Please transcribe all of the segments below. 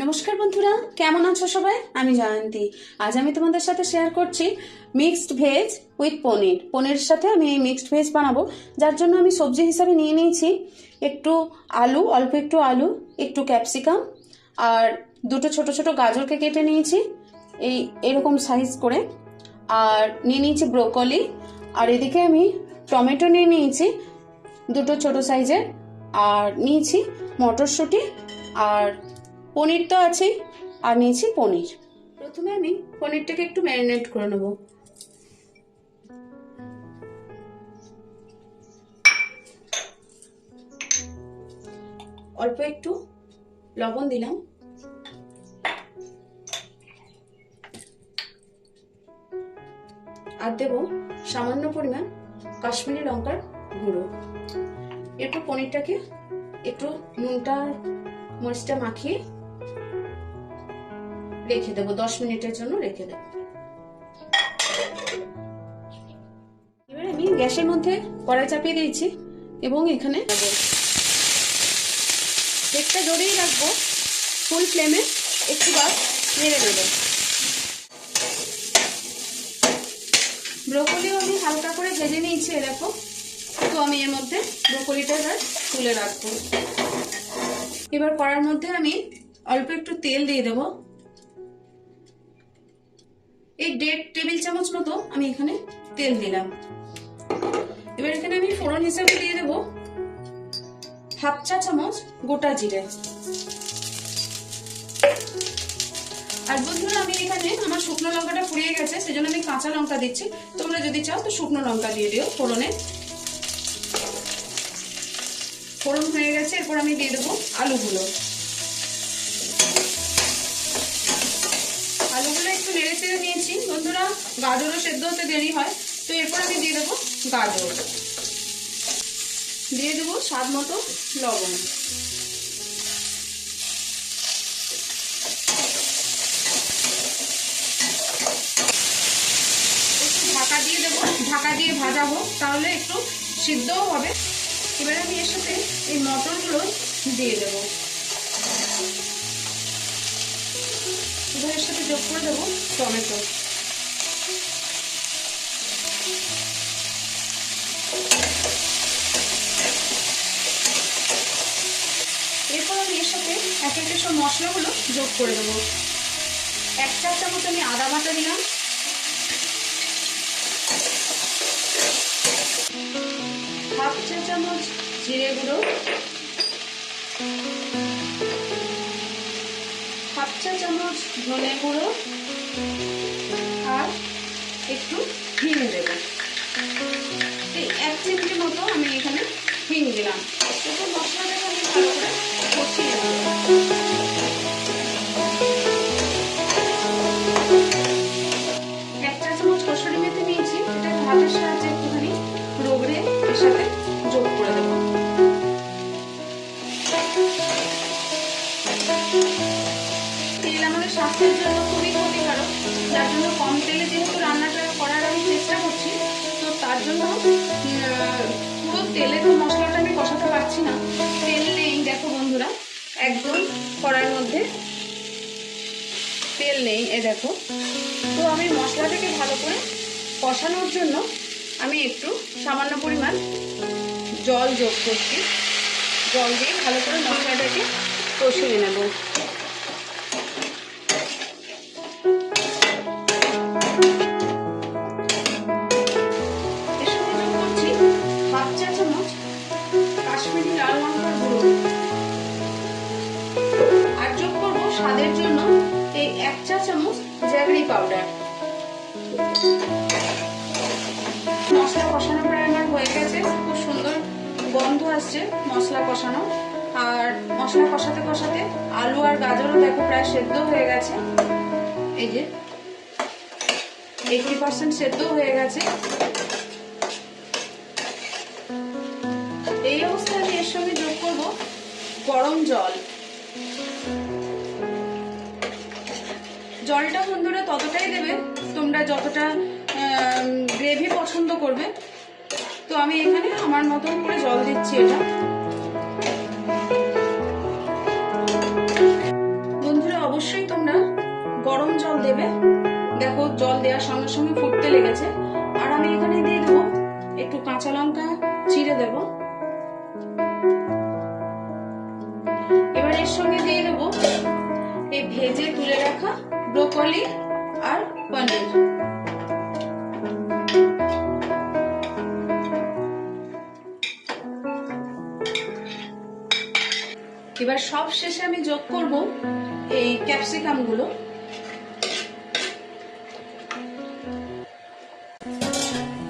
নমস্কার বন্ধুরা, কেমন আছো সবাই? আমি জয়ন্তী। আজ আমি তোমাদের সাথে শেয়ার করছি মিক্সড ভেজ উইথ পনির। পনিরের সাথে আমি এই মিক্সড ভেজ বানাবো, যার জন্য আমি সবজি হিসাবে নিয়ে নিয়েছি একটু আলু, অল্প একটু আলু, একটু ক্যাপসিকাম আর দুটো ছোট ছোট গাজরকে কেটে নিয়েছি এরকম সাইজ করে, আর নিয়ে নিয়েছি ব্রোকলি, আর এদিকে আমি টমেটো নিয়ে নিয়েছি দুটো ছোট সাইজের, আর নিয়েছি মটরশুঁটি, আর পনির তো আছেই, আর নিয়েছি পনির। প্রথমে আমি পনিরটাকে একটু ম্যারিনেট করে নেব। অল্প একটু লবণ দিলাম, আর দেব সামান্য পরিমাণ কাশ্মীরি লঙ্কার গুঁড়ো। এরপর পনিরটাকে একটু নুনটা মরিচটা মাখিয়ে রেখে দেবো, 10 মিনিটের জন্য রেখে দেবো। এবার আমি গ্যাসের মধ্যে কড়াই চাপিয়ে দিয়েছি এবং এখানে তেলটা জোরেই রাখবো, ফুল ফ্লেমে একটু বার নেড়ে নেব। ব্রোকলিও আমি হালকা করে ভেজে নিয়েছি, এরকম। তো আমি এর মধ্যে ব্রোকলিটা এবার তুলে রাখবো। এবার কড়ার মধ্যে আমি অল্প একটু তেল দিয়ে দেবো, এই 1.5 টেবিল চামচ মতো আমি এখানে তেল দিলাম। এবার এখানে আমি ফোড়ন হিসেবে দিয়ে দেবো 1/2 চা চামচ গোটা জিরে। আর বন্ধুরা, আমি এখানে আমার শুকনো লঙ্কাটা পুড়িয়ে গেছে, সেজন্য আমি কাঁচা লঙ্কা দিচ্ছি। তোমরা যদি চাও তো শুকনো লঙ্কা দিয়ে দিও ফোড়নে। ফোড়ন হয়ে গেছে, এরপর আমি দিয়ে দেবো আলুগুলো। আলুগুলো একটু নেড়ে চেড়ে নিয়েছি বন্ধুরা, গাজরও সেদ্ধ হতে দেরি হয়। তো এরপর আমি দিয়ে দেবো গাজর, দিয়ে দেবো স্বাদ মতো লবণ। একটু ঢাকা দিয়ে দেবো, ঢাকা দিয়ে ভাজাবো, তাহলে একটু সিদ্ধও হবে। এবার আমি এর সাথে এই মটরগুলো দিয়ে দেবো, এবার এর সাথে যোগ করে দেবো টমেটো। এরপর আমি এর সাথে একে একে সব মশলাগুলো যোগ করে দেবো। 1 চা চামচ আমি আদা বাটা দিলাম, 1/2 চা চামচ জিরে গুঁড়ো, 1/2 চা চামচ ধনে গুঁড়ো, আর একটু হিং দেবো। এই 1 চিমটি মতো আমি এখানে হিং দিলাম। এরপর মশলাটাকে আমি ভালো করে কষিয়ে নেব। 1 চা চামচ কসুরি মেথি নিয়েছি, এটা হাতের সাহায্যে একটুখানি রগড়ে এর সাথে যোগ করে দেবো। তেল আমাদের স্বাস্থ্যের জন্য খুবই ক্ষতিকারক, যার জন্য কম তেলে যেহেতু রান্নাটা করার আমি চেষ্টা করছি, তো তার জন্য পুরো তেলে তো মশলাটা আমি কষাতে পারছি না। তেল নেই, দেখো বন্ধুরা, একদম কড়ার মধ্যে তেল নেই, এ দেখো। তো আমি মশলাটাকে ভালো করে কষানোর জন্য আমি একটু সামান্য পরিমাণ জল যোগ করছি। জল দিয়ে ভালো করে মশলাটাকে কষিয়ে নেব। এর সঙ্গে যোগ করছি 1/2 চা চামচ কাশ্মীরি লাল লঙ্কার গুঁড়ো, আর যোগ করবো স্বাদের জন্য এই 1 চা চামচ জ্যাগরি পাউডার। মশলা কষানো প্রায় আমার হয়ে গেছে, খুব সুন্দর গন্ধ আসছে মশলা কষানো। আর মশলা কষাতে কষাতে আলু আর গাজরও দেখো প্রায় সেদ্ধ হয়ে গেছে, এই যে 80% সেদ্ধ হয়ে গেছে। এই অবস্থায় আমি এর সঙ্গে যোগ করব গরম জল। জলটা বন্ধুরা ততটাই দেবে তোমরা যতটা গ্রেভি পছন্দ করবে। তো আমি এখানে আমার মতন করে জল দিচ্ছি। এটা বন্ধুরা দেব। এবার এর সঙ্গে দিয়ে দেবো এই ভেজে তুলে রাখা ব্রোকলি আর পনির। এবার সব শেষে আমি যোগ করব এই ক্যাপসিকাম গুলো।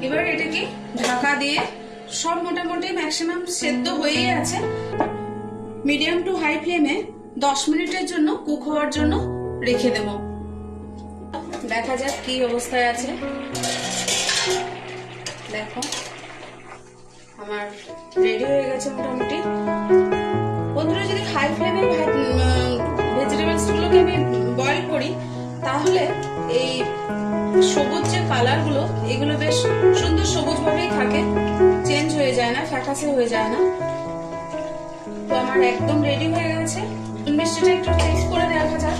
এবার এটাকে ঢাকা দিয়ে সব মোটামুটি ম্যাক্সিমাম সেদ্ধ হয়েই আছে, মিডিয়াম টু হাই ফ্লেমে 10 মিনিটের জন্য কুক হওয়ার জন্য রেখে দেব। দেখা যাক কি অবস্থায় আছে। দেখো আমার রেডি হয়ে গেছে মোটামুটি। বন্ধুরা, যদি হাই ফ্লেমে ভেজিটেবলস গুলোকে আমি বয়েল করি তাহলে এই সবুজ যে কালার গুলো এগুলো বেশ সুন্দর সবুজ ভাবেই থাকে, চেঞ্জ হয়ে যায় না, ফ্যাকাসে হয়ে যায় না। তো আমার একদম রেডি হয়ে গেছে। মিষ্টিটা একটু টেস্ট করে দেখা যাক।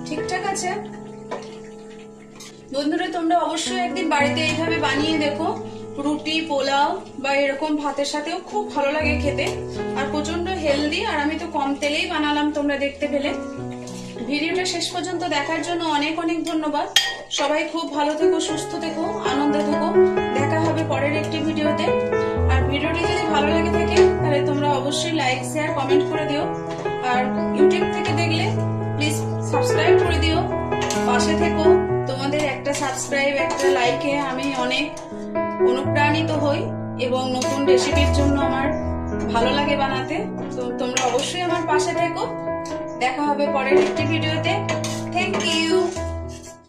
ঠিকঠাক আছে। বন্ধুরা, তোমরা অবশ্যই একদিন বাড়িতে এইভাবে বানিয়ে দেখো। রুটি, পোলাও বা এরকম ভাতের সাথেও খুব ভালো লাগে খেতে, আর প্রচন্ড হেলদি। আর আমি তো কম তেলেই বানালাম, তোমরা দেখতে পেলে। ভিডিওটা শেষ পর্যন্ত দেখার জন্য অনেক অনেক ধন্যবাদ। সবাই খুব ভালো থেকো, সুস্থ থেকো, আনন্দে থেকো। দেখা হবে পরের একটি ভিডিওতে। আর ভিডিওটি যদি ভালো লেগে থাকে তাহলে তোমরা অবশ্যই লাইক, শেয়ার, কমেন্ট করে দিও। আর ইউটিউব থেকে দেখলে প্লিজ সাবস্ক্রাইব করে দিও, পাশে থেকো। তোমাদের একটা সাবস্ক্রাইব, একটা লাইকে আমি অনেক অনুপ্রাণিত হই এবং নতুন রেসিপির জন্য আমার ভালো লাগে বানাতে। তো তোমরা অবশ্যই আমার পাশে থেকো। দেখা হবে পরের একটি ভিডিওতে। Thank you.